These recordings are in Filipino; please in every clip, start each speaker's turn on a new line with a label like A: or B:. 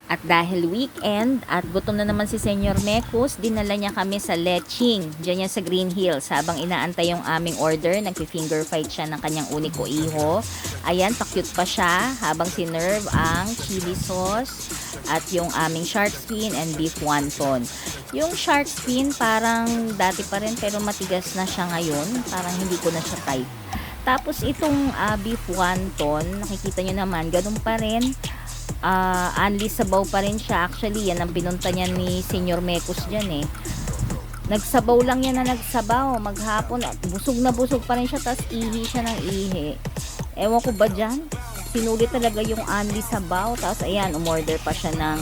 A: At dahil weekend at gutom na naman si Senyor Mekos, dinala niya kami sa Leching. Diyan yan sa Green Hills. Habang inaantay yung aming order, nagpi-finger fight siya ng kanyang uniko iho. Ayan, pa-cute pa siya habang sinerve ang chili sauce at yung aming shark fin and beef wonton. Yung shark fin parang dati pa rin pero matigas na siya ngayon. Parang hindi ko na siya type. Tapos itong beef wonton, nakikita nyo naman, ganun pa rin. Only sabaw pa rin siya. Actually, yan ang pinunta niya ni Senyor Mekos dyan eh. Nagsabaw lang yan na nagsabaw. Maghapon, busog na busog pa rin siya. Tapos ihi siya ng ihi. Ewan ko ba dyan? Sinulit talaga yung only sabaw. Tapos ayan, umorder pa siya ng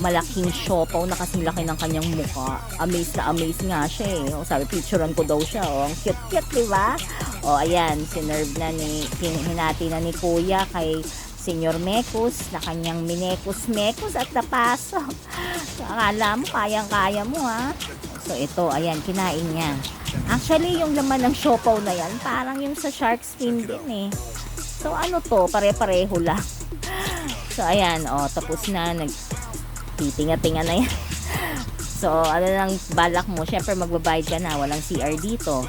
A: malaking siopaw na kasing laki ng kanyang mukha. Amazed na amazed nga siya eh. O, sabi, picturean ko daw siya. O, ang cute-cute, diba? O, ayan, sinerve na hinati na ni Kuya kay Senyor Mekos na kanyang minekos-mekos at napasok. Akala mo, kayang-kaya mo ha. So ito, ayan, kinain niya. Actually, yung laman ng siopaw na yan, parang yung sa shark fin din eh. So ano to, pare-pareho lang. So ayan, tapos na, nagtitinga-tinga na yan. So ano lang balak mo, syempre magbabayad ka na, walang CR dito.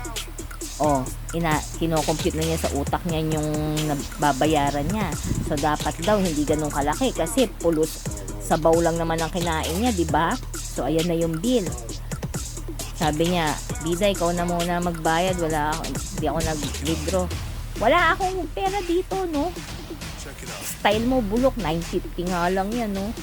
A: Kino-compute na niya sa utak niya yung babayaran niya. So dapat daw hindi ganun kalaki kasi pulos sabaw lang naman ang kinain niya, 'di ba? So ayan na yung bill. Sabi niya, "Bida, ikaw na muna magbayad, hindi ako nag-withdraw." Wala akong pera dito, no? Style mo bulok, 950 nga lang yan, no?